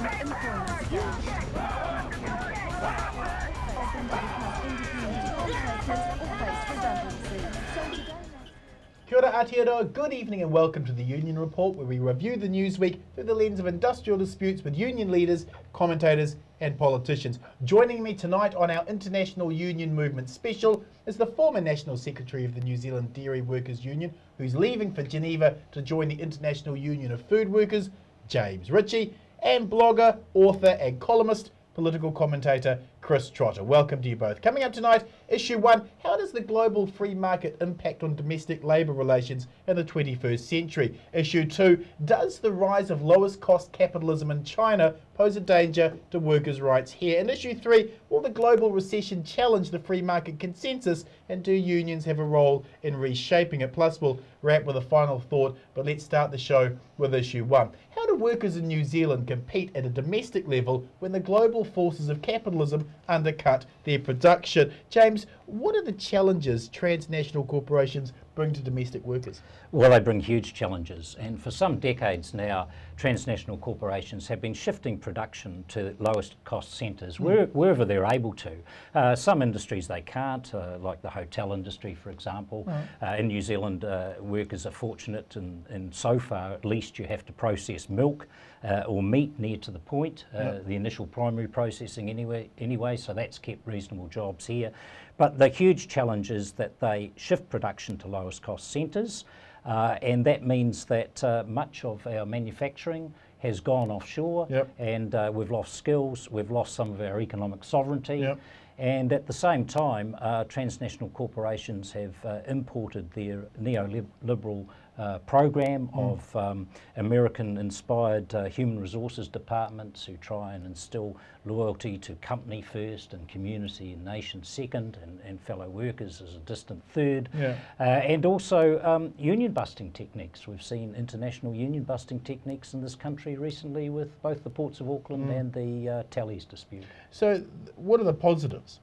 Kia ora Aotearoa, good evening and welcome to the Union Report, where we review the news week through the lens of industrial disputes with union leaders, commentators and politicians. Joining me tonight on our International Union Movement special is the former National Secretary of the New Zealand Dairy Workers Union, who's leaving for Geneva to join the International Union of Food Workers, James Ritchie, and blogger, author and columnist, political commentator Chris Trotter. Welcome to you both. Coming up tonight, issue 1, how does the global free market impact on domestic labour relations in the 21st century? Issue 2, does the rise of lowest cost capitalism in China pose a danger to workers' rights here? And issue 3, will the global recession challenge the free market consensus, and do unions have a role in reshaping it? Plus we'll wrap with a final thought, but let's start the show with issue 1. How do workers in New Zealand compete at a domestic level when the global forces of capitalism undercut their production? James, what are the challenges transnational corporations bring to domestic workers? Well, they bring huge challenges, and for some decades now, transnational corporations have been shifting production to lowest cost centres wherever they're able to. Some industries they can't, like the hotel industry, for example. In New Zealand, workers are fortunate, and so far at least you have to process milk or meat near to the point, the initial primary processing anyway, so that's kept reasonable jobs here. But the huge challenge is that they shift production to lowest cost centres, and that means that much of our manufacturing has gone offshore, and we've lost skills, we've lost some of our economic sovereignty, and at the same time transnational corporations have imported their neoliberal program of American-inspired human resources departments who try and instill loyalty to company first and community and nation second, and fellow workers as a distant third, and also union busting techniques. We've seen international union busting techniques in this country recently with both the Ports of Auckland and the Tallies dispute. So what are the positives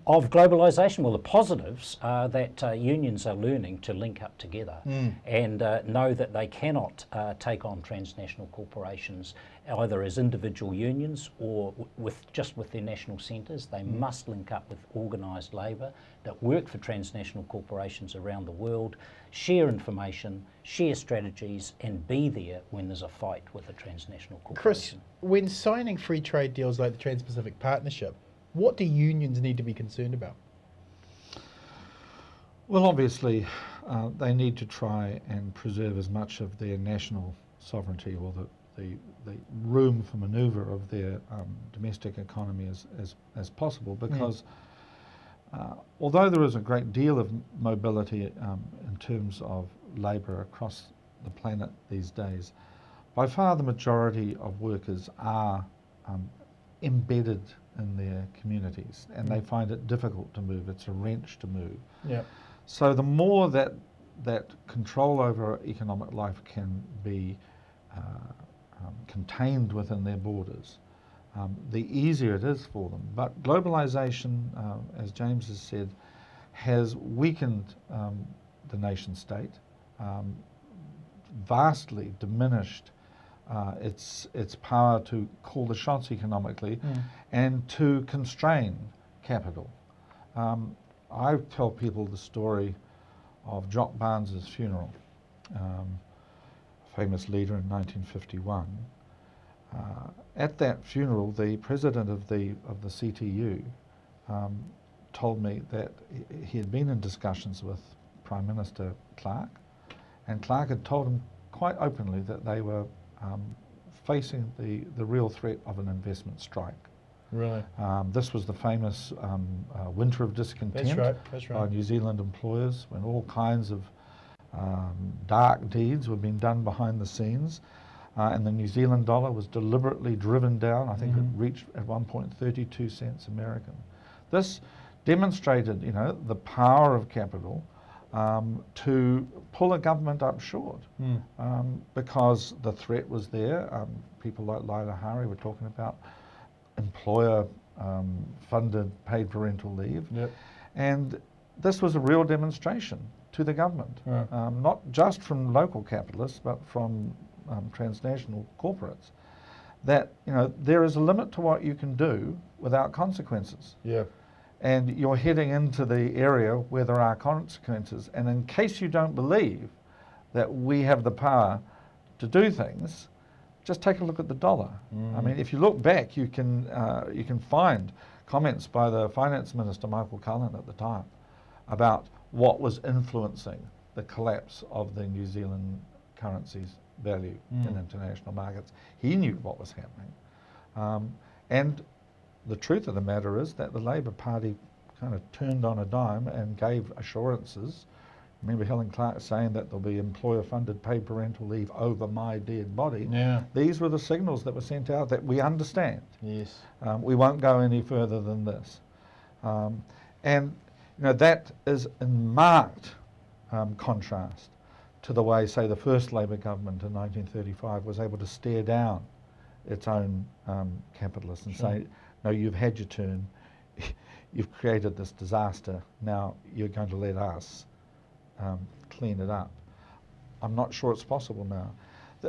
of globalisation? Well, the positives are that unions are learning to link up together and know that they cannot take on transnational corporations either as individual unions or just with their national centres. They must link up with organised labour that work for transnational corporations around the world, share information, share strategies, and be there when there's a fight with a transnational corporation. Chris, when signing free trade deals like the Trans-Pacific Partnership, what do unions need to be concerned about? Well, obviously, they need to try and preserve as much of their national sovereignty, or the room for manoeuvre of their domestic economy as possible, because although there is a great deal of mobility in terms of labour across the planet these days, by far the majority of workers are embedded in their communities, and they find it difficult to move. It's a wrench to move. So the more that control over economic life can be contained within their borders, the easier it is for them. But globalization, as James has said, has weakened the nation state, vastly diminished its power to call the shots economically and to constrain capital. I tell people the story of Jock Barnes's funeral, famous leader in 1951. At that funeral, the president of the CTU told me that he had been in discussions with Prime Minister Clark, and Clark had told him quite openly that they were facing the real threat of an investment strike. Really? This was the famous winter of discontent by New Zealand employers, when all kinds of dark deeds were being done behind the scenes, and the New Zealand dollar was deliberately driven down. I think it reached at one point 32 cents American. This demonstrated, the power of capital to pull a government up short, because the threat was there. People like Laila Hari were talking about employer-funded paid parental leave, and this was a real demonstration to the government, not just from local capitalists, but from transnational corporates, that, you know, there is a limit to what you can do without consequences. Yeah. And you're heading into the area where there are consequences. And in case you don't believe that we have the power to do things, just take a look at the dollar. I mean, if you look back, you can find comments by the Finance Minister, Michael Cullen, at the time, about what was influencing the collapse of the New Zealand currency's value in international markets. He knew what was happening. And the truth of the matter is that the Labour Party kind of turned on a dime and gave assurances. Remember Helen Clark saying that there'll be employer-funded paid parental leave over my dead body. Yeah. These were the signals that were sent out that we understand. Yes. We won't go any further than this. And you know, that is in marked contrast to the way, say, the first Labour government in 1935 was able to stare down its own capitalists and say, no, you've had your turn, you've created this disaster, now you're going to let us clean it up. I'm not sure it's possible now.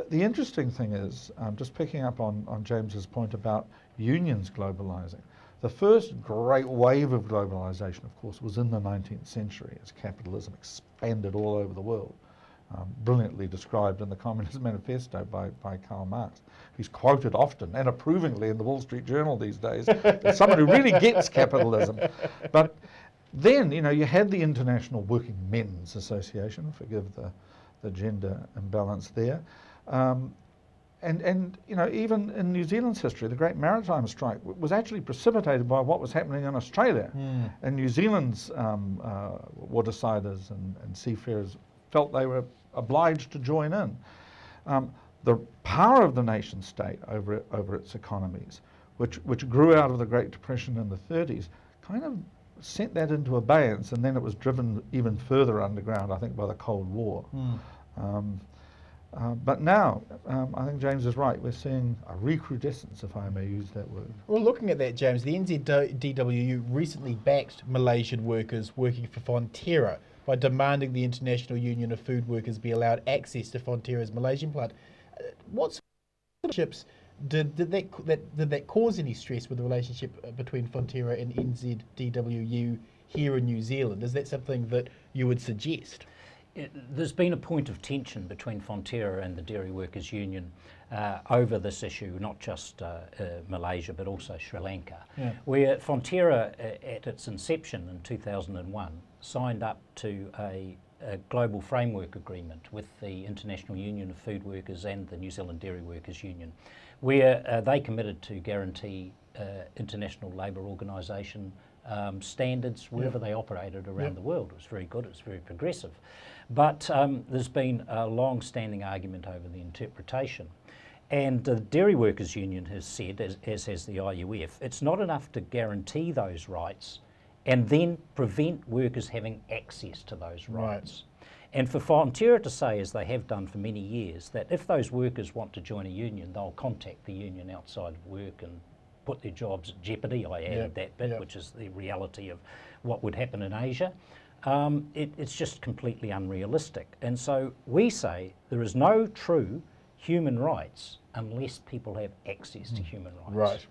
The interesting thing is, just picking up on James's point about unions globalising, the first great wave of globalisation, of course, was in the 19th century as capitalism expanded all over the world. Brilliantly described in the Communist Manifesto by Karl Marx, who's quoted often and approvingly in the Wall Street Journal these days as someone who really gets capitalism. But then, you know, you had the International Working Men's Association, forgive the gender imbalance there, and you know, even in New Zealand's history, the Great Maritime Strike was actually precipitated by what was happening in Australia. And New Zealand's watersiders and seafarers felt they were obliged to join in. The power of the nation state over its economies, which grew out of the Great Depression in the 30s, kind of sent that into abeyance, and then it was driven even further underground, I think, by the Cold War. But now, I think James is right, we're seeing a recrudescence, if I may use that word. Well, looking at that, James, the NZDWU recently backed Malaysian workers working for Fonterra by demanding the International Union of Food Workers be allowed access to Fonterra's Malaysian plant. What sort of ships did that cause any stress with the relationship between Fonterra and NZDWU here in New Zealand? Is that something that you would suggest? There's been a point of tension between Fonterra and the Dairy Workers Union over this issue, not just Malaysia but also Sri Lanka, where Fonterra at its inception in 2001 signed up to a global framework agreement with the International Union of Food Workers and the New Zealand Dairy Workers Union, where they committed to guarantee International Labour Organisation standards wherever they operated around the world. It was very good, it was very progressive. But there's been a long-standing argument over the interpretation. And the Dairy Workers Union has said, as has the IUF, it's not enough to guarantee those rights and then prevent workers having access to those rights. And for Fonterra to say, as they have done for many years, that if those workers want to join a union, they'll contact the union outside of work and put their jobs at jeopardy. I added that bit, which is the reality of what would happen in Asia. It's just completely unrealistic. And so we say there is no true human rights unless people have access to human rights. Right.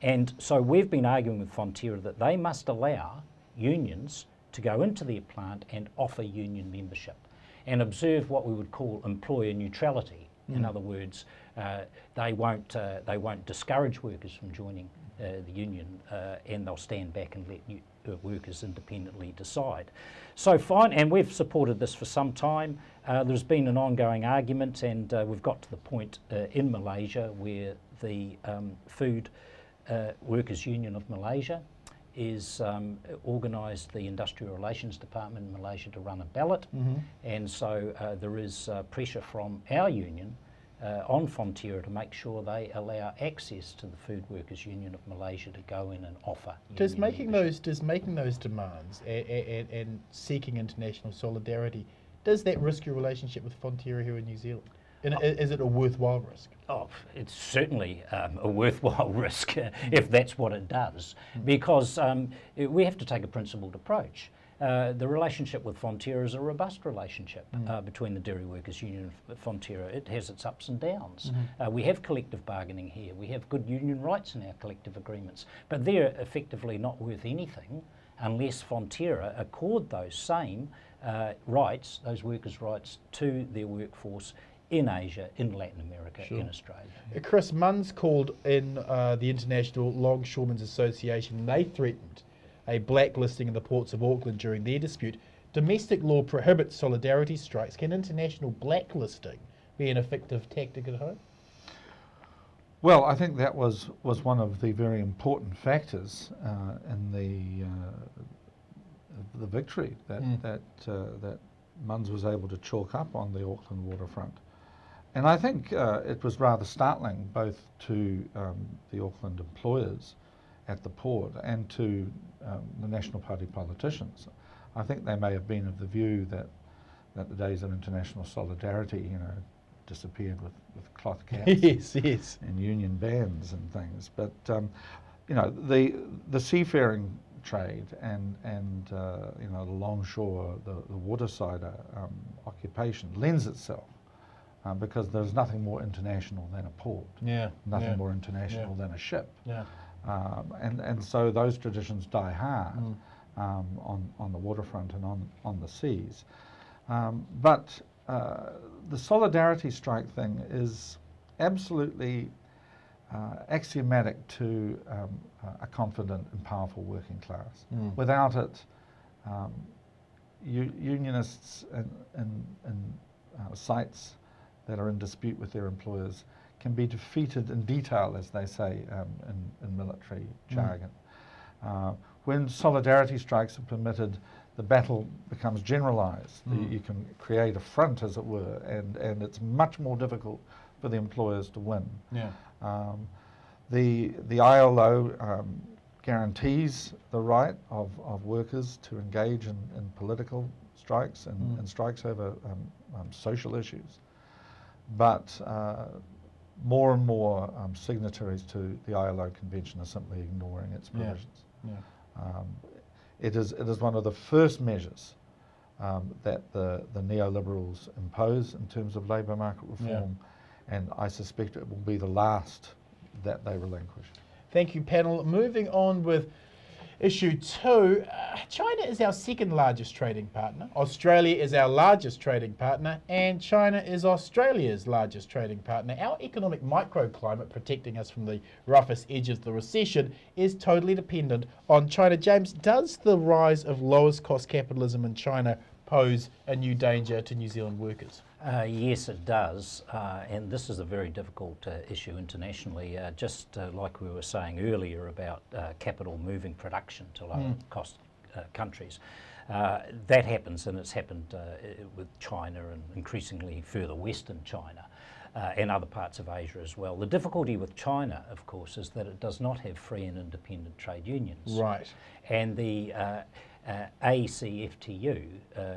And so we've been arguing with Fonterra that they must allow unions to go into their plant and offer union membership and observe what we would call employer neutrality. In other words, they won't discourage workers from joining the union, and they'll stand back and let workers independently decide. So fine, and we've supported this for some time. There's been an ongoing argument, and we've got to the point in Malaysia where the Food Workers Union of Malaysia is organised the Industrial Relations Department in Malaysia to run a ballot, and so there is pressure from our union on Fonterra to make sure they allow access to the Food Workers Union of Malaysia to go in and offer. Does making those demands and seeking international solidarity, does that risk your relationship with Fonterra here in New Zealand? And is it a worthwhile risk? Oh, it's certainly a worthwhile risk if that's what it does, because we have to take a principled approach. The relationship with Fonterra is a robust relationship between the Dairy Workers Union and Fonterra. It has its ups and downs. We have collective bargaining here. We have good union rights in our collective agreements, but they're effectively not worth anything unless Fonterra accord those same rights, those workers' rights, to their workforce in Asia, in Latin America, in Australia. Chris, Munn's called in the International Longshoremen's Association, and they threatened a blacklisting in the ports of Auckland during their dispute. Domestic law prohibits solidarity strikes. Can international blacklisting be an effective tactic at home? Well, I think that was one of the very important factors in the victory that Munn's was able to chalk up on the Auckland waterfront. And I think it was rather startling both to the Auckland employers at the port and to the National Party politicians. I think they may have been of the view that the days of international solidarity, disappeared with cloth caps and union bands and things. But the seafaring trade and the longshore, the waterside occupation lends itself because there's nothing more international than a port, nothing more international than a ship. And so those traditions die hard on the waterfront and on the seas. But the solidarity strike thing is absolutely axiomatic to a confident and powerful working class. Without it, unionists in sites that are in dispute with their employers can be defeated in detail, as they say in military jargon. When solidarity strikes are permitted, the battle becomes generalised. You can create a front, as it were, and it's much more difficult for the employers to win. The ILO guarantees the right of workers to engage in political strikes and strikes over social issues. But more and more signatories to the ILO convention are simply ignoring its provisions. It is one of the first measures that the neoliberals impose in terms of labour market reform, and I suspect it will be the last that they relinquish. Thank you, panel. Moving on with issue 2, China is our second largest trading partner, Australia is our largest trading partner, and China is Australia's largest trading partner. Our economic microclimate, protecting us from the roughest edges of the recession, is totally dependent on China. James, does the rise of lowest cost capitalism in China pose a new danger to New Zealand workers? Yes, it does, and this is a very difficult issue internationally, just like we were saying earlier about capital moving production to lower cost countries. That happens, and it's happened with China and increasingly further western China and other parts of Asia as well. The difficulty with China, of course, is that it does not have free and independent trade unions. Right. And the ACFTU,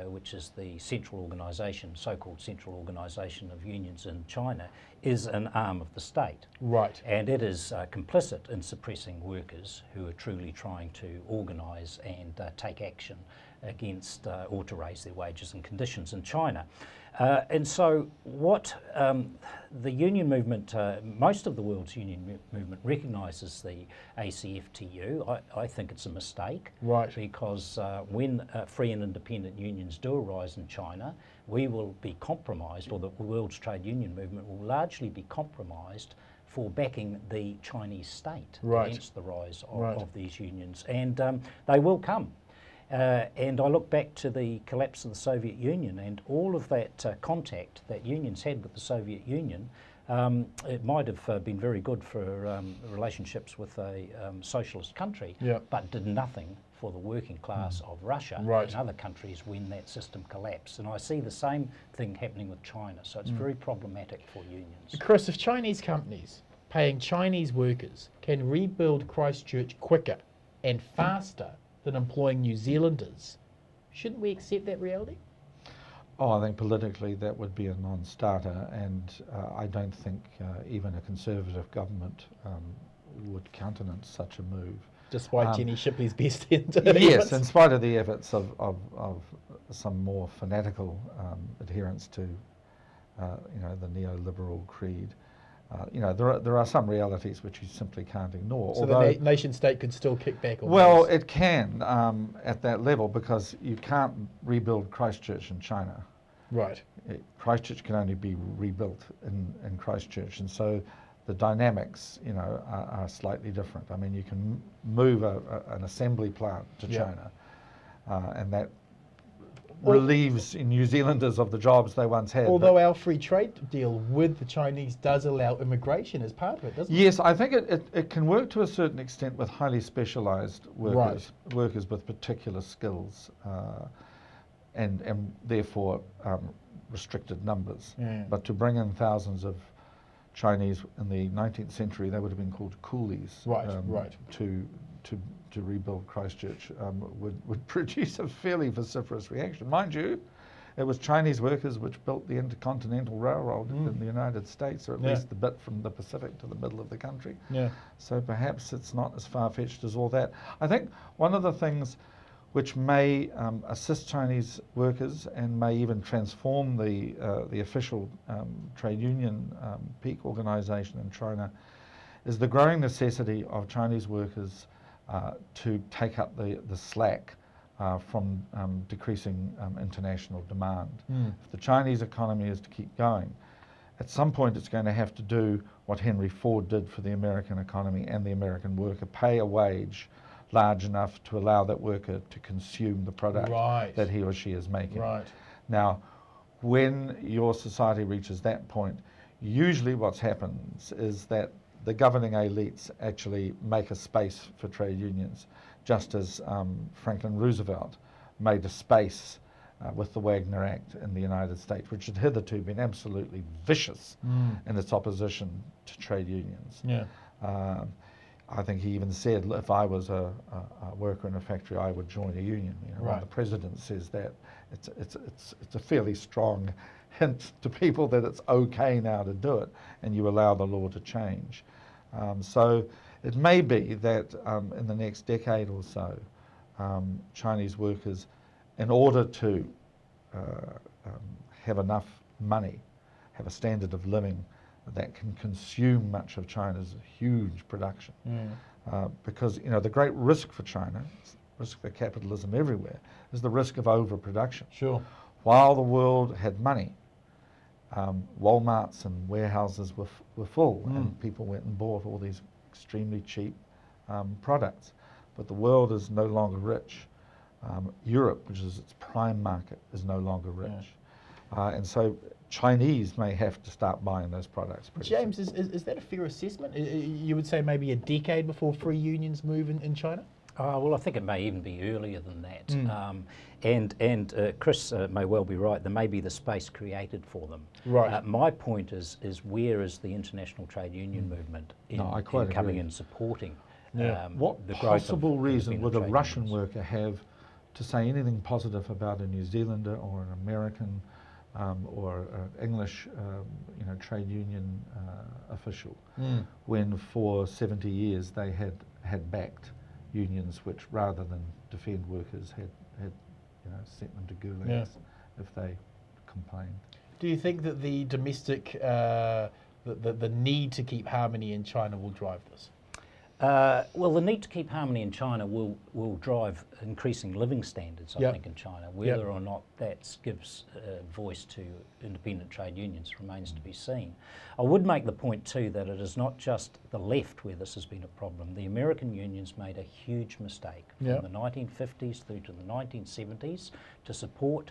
which is the central organisation, so-called central organisation of unions in China, is an arm of the state. Right. And it is complicit in suppressing workers who are truly trying to organise and take action against or to raise their wages and conditions in China. And so what the union movement, most of the world's union movement recognises the ACFTU. I think it's a mistake. Right. Because when free and independent unions do arise in China, we will be compromised, or the world's trade union movement will largely be compromised for backing the Chinese state against the rise of these unions. And they will come. And I look back to the collapse of the Soviet Union and all of that contact that unions had with the Soviet Union. It might have been very good for relationships with a socialist country, but did nothing for the working class of Russia and other countries when that system collapsed. And I see the same thing happening with China, so it's very problematic for unions. Chris, if Chinese companies paying Chinese workers can rebuild Christchurch quicker and faster than employing New Zealanders, shouldn't we accept that reality? Oh, I think politically that would be a non-starter, and I don't think even a Conservative government would countenance such a move. Despite Jenny Shipley's best efforts. Yes, in spite of the efforts of some more fanatical adherents to, the neoliberal creed. There are some realities which you simply can't ignore. So although, the nation state could still kick back on well, those. it can at that level, because you can't rebuild Christchurch in China. Right. Christchurch can only be rebuilt in Christchurch, and so the dynamics, are slightly different. I mean, you can move an assembly plant to China, and that relieves New Zealanders of the jobs they once had. Although our free trade deal with the Chinese does allow immigration as part of it, doesn't it? Yes, I think it can work to a certain extent with highly specialised workers, workers with particular skills, and therefore restricted numbers. Yeah. But to bring in thousands of Chinese in the 19th century, they would have been called coolies. Right. To rebuild Christchurch would produce a fairly vociferous reaction. Mind you, it was Chinese workers which built the Intercontinental Railroad in the United States, or at least the bit from the Pacific to the middle of the country. Yeah. So perhaps it's not as far-fetched as all that. I think one of the things which may assist Chinese workers and may even transform the official trade union peak organisation in China is the growing necessity of Chinese workers to take up the slack from decreasing international demand. If the Chinese economy is to keep going, at some point it's going to have to do what Henry Ford did for the American economy and the American worker, pay a wage large enough to allow that worker to consume the product that he or she is making. Right. Now, when your society reaches that point, usually what happens is that the governing elites actually make a space for trade unions, just as Franklin Roosevelt made a space with the Wagner Act in the United States, which had hitherto been absolutely vicious in its opposition to trade unions. Yeah. I think he even said, if I was a worker in a factory, I would join a union. When the president says that, it's a fairly strong hint to people that it's okay now to do it, and you allow the law to change. So it may be that in the next decade or so, Chinese workers, in order to have enough money, have a standard of living that can consume much of China's huge production. Because the great risk for China, risk for capitalism everywhere, is the risk of overproduction. Sure. While the world had money, Walmarts and warehouses were full, and people went and bought all these extremely cheap products. But the world is no longer rich. Europe, which is its prime market, is no longer rich. And so Chinese may have to start buying those products. James, is that a fair assessment? You would say maybe a decade before free unions move in China? Well, I think it may even be earlier than that. And Chris may well be right. There may be the space created for them. Right. My point is where is the international trade union movement in coming and supporting what the growth possible reason would a Russian unions? worker have to say anything positive about a New Zealander or an American or English trade union official when for 70 years they had backed unions which, rather than defend workers, had sent them to gulags if they complained. Do you think that the domestic, the need to keep harmony in China will drive this? Well, the need to keep harmony in China will drive increasing living standards, I think, in China. Whether or not that gives voice to independent trade unions remains to be seen. I would make the point too that it is not just the left where this has been a problem. The American unions made a huge mistake from the 1950s through to the 1970s to support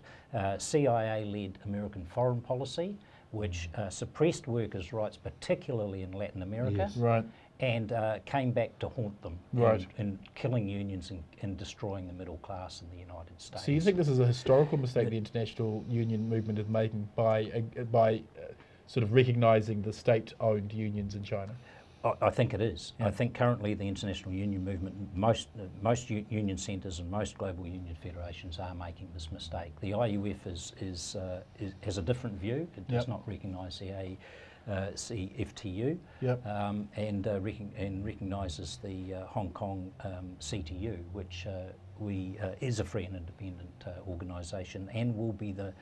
CIA-led American foreign policy, which suppressed workers' rights, particularly in Latin America. Right. And came back to haunt them in killing unions and destroying the middle class in the United States. So you think this is a historical mistake the international union movement is making by sort of recognising the state-owned unions in China? I think it is. I think currently the international union movement, most union centres and most global union federations are making this mistake. The IUF has a different view. It does not recognise CFTU, Yep. and recognises the Hong Kong CTU, which is a free and independent organisation and will be the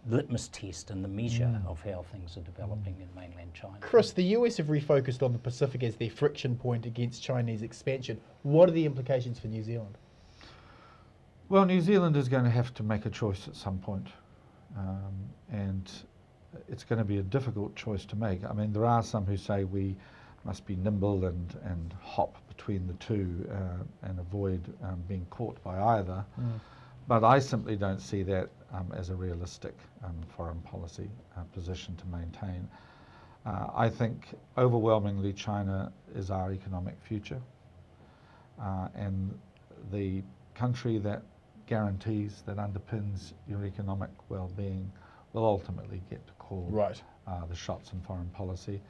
litmus test and the measure of how things are developing in mainland China. Chris, the US have refocused on the Pacific as their friction point against Chinese expansion. What are the implications for New Zealand? Well, New Zealand is going to have to make a choice at some point, and it's going to be a difficult choice to make. I mean, there are some who say we must be nimble and hop between the two and avoid being caught by either. But I simply don't see that as a realistic foreign policy position to maintain. I think overwhelmingly China is our economic future, and the country that guarantees, that underpins your economic well-being will ultimately get to call the shots in foreign policy.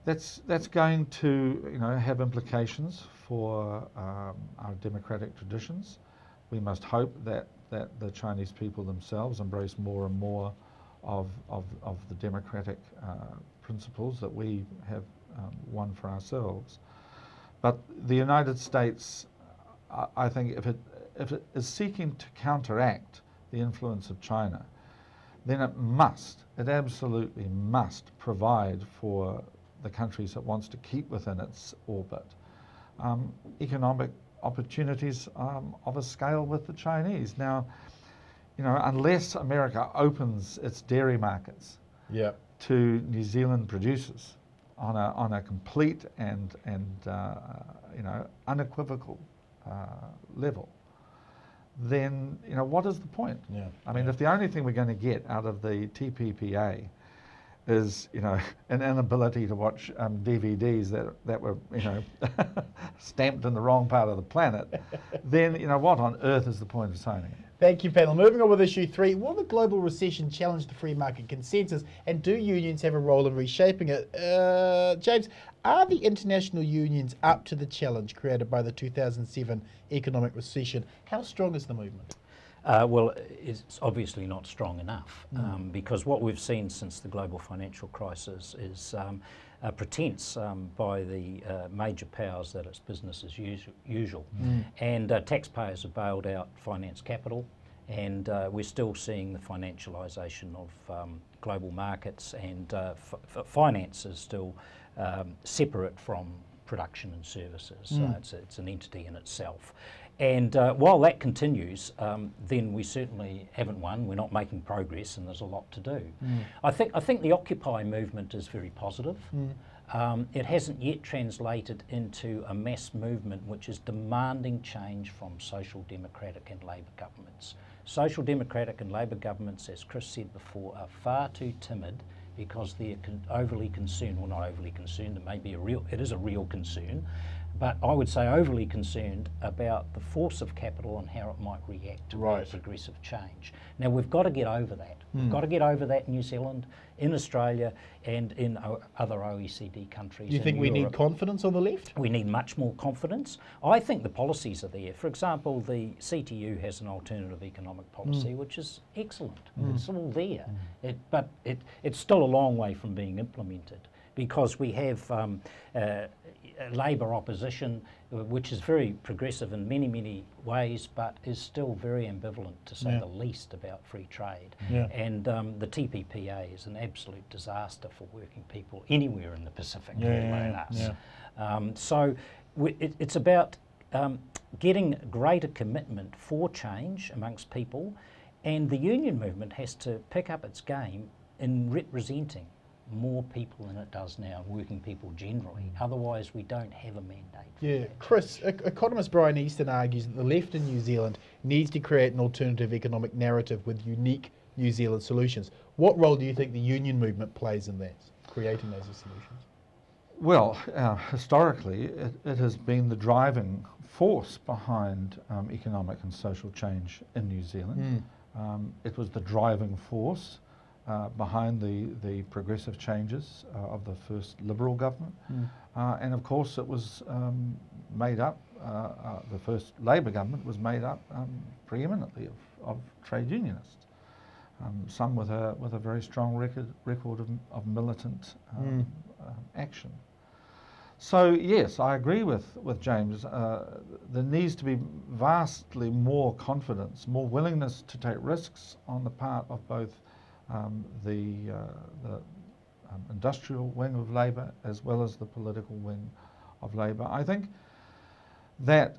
That's going to have implications for our democratic traditions. We must hope that the Chinese people themselves embrace more and more of the democratic principles that we have won for ourselves. But the United States, I think, if it is seeking to counteract the influence of China, then it absolutely must provide for the countries it wants to keep within its orbit economic opportunities of a scale with the Chinese. Now, unless America opens its dairy markets to New Zealand producers on a complete and unequivocal level, then what is the point? I mean, if the only thing we're going to get out of the TPPA is an inability to watch DVDs that were stamped in the wrong part of the planet, then what on earth is the point of signing it? Thank you, panel. Moving on with issue 3, will the global recession challenge the free market consensus, and do unions have a role in reshaping it? James, are the international unions up to the challenge created by the 2007 economic recession? How strong is the movement? Well, it's obviously not strong enough because what we've seen since the global financial crisis is a pretense by the major powers that it's business as usual. And taxpayers have bailed out finance capital, and we're still seeing the financialisation of global markets, and finance is still separate from production and services. It's an entity in itself. And while that continues, then we certainly haven't won. We're not making progress, and there's a lot to do. I think the Occupy movement is very positive. It hasn't yet translated into a mass movement which is demanding change from social democratic and Labour governments. Social democratic and Labour governments, as Chris said before, are far too timid because they're overly concerned, well, not overly concerned, it is a real concern, but I would say overly concerned about the force of capital and how it might react to progressive change. Now, we've got to get over that. We've got to get over that in New Zealand, in Australia, and in other OECD countries. Do you think we need confidence on the left? We need much more confidence. I think the policies are there. For example, the CTU has an alternative economic policy, which is excellent. It's all there. But it's still a long way from being implemented, because we have Labour opposition, which is very progressive in many, many ways, but is still very ambivalent, to say the least, about free trade. And the TPPA is an absolute disaster for working people anywhere in the Pacific, let alone us. So it's about getting greater commitment for change amongst people, and the union movement has to pick up its game in representing more people than it does now, working people generally. Otherwise, we don't have a mandate. Chris, economist Brian Easton argues that the left in New Zealand needs to create an alternative economic narrative with unique New Zealand solutions. What role do you think the union movement plays in that, creating those solutions? Well, historically, it has been the driving force behind economic and social change in New Zealand. It was the driving force behind the progressive changes of the first Liberal government. And of course it was made up, the first Labour government was made up preeminently of trade unionists. some with a very strong record of militant action. So yes, I agree with James. There needs to be vastly more confidence, more willingness to take risks on the part of both the industrial wing of Labour as well as the political wing of Labour. I think that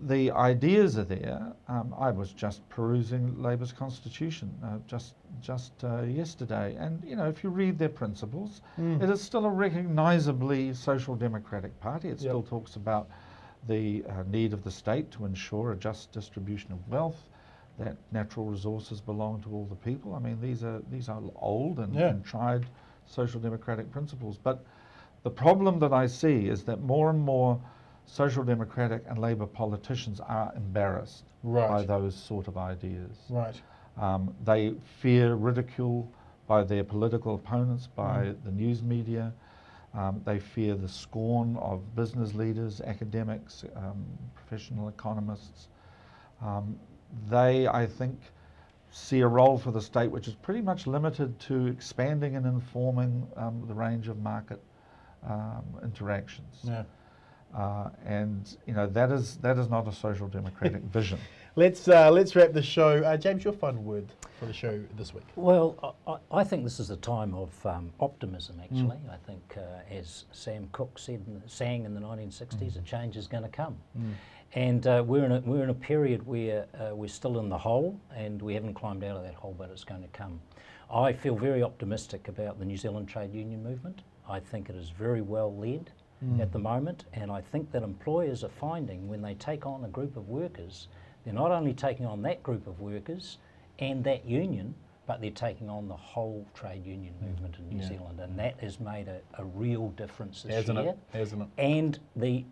the ideas are there. I was just perusing Labour's constitution just yesterday, and you know, if you read their principles, it is still a recognisably social democratic party. It still talks about the need of the state to ensure a just distribution of wealth, that natural resources belong to all the people. I mean, these are old and tried social democratic principles. But the problem that I see is that more and more Social Democratic and Labour politicians are embarrassed by those sort of ideas. They fear ridicule by their political opponents, by the news media. They fear the scorn of business leaders, academics, professional economists. They, I think, see a role for the state which is pretty much limited to expanding and informing the range of market interactions. And you know, that is not a social democratic vision. Let's wrap the show. James, your final word for the show this week. Well, I think this is a time of optimism, actually. I think, as Sam Cooke sang in the 1960s, a change is going to come. And we're in a period where we're still in the hole, and we haven't climbed out of that hole, but it's going to come. I feel very optimistic about the New Zealand trade union movement. I think it is very well led at the moment, and I think that employers are finding when they take on a group of workers, they're not only taking on that group of workers and that union, but they're taking on the whole trade union movement in New Zealand, and that has made a real difference this year. Hasn't it? And the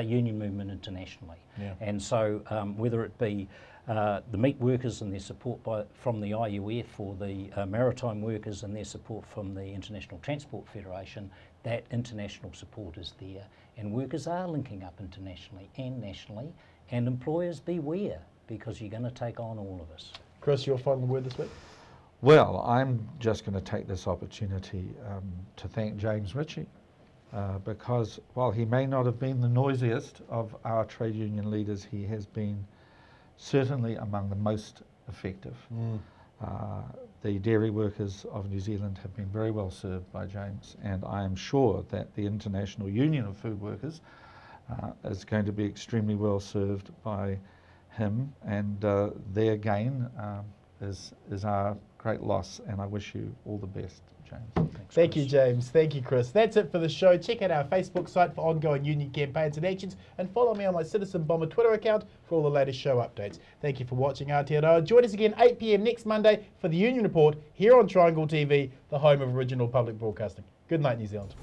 union movement internationally. And so whether it be the meat workers and their support from the IUF, or the maritime workers and their support from the International Transport Federation, that international support is there, and workers are linking up internationally and nationally, and employers beware, because you're going to take on all of us. Chris, your final word this week? Well, I'm just going to take this opportunity to thank James Ritchie, because while he may not have been the noisiest of our trade union leaders, he has been certainly among the most effective. The dairy workers of New Zealand have been very well served by James, and I am sure that the International Union of Food Workers is going to be extremely well served by him, and their gain is our great loss, and I wish you all the best, James. Thank you, James. Thank you, Chris. That's it for the show. Check out our Facebook site for ongoing union campaigns and actions, and follow me on my Citizen Bomber Twitter account for all the latest show updates. Thank you for watching Aotearoa. Join us again 8 PM next Monday for the Union Report here on Triangle TV, the home of original public broadcasting. Good night, New Zealand.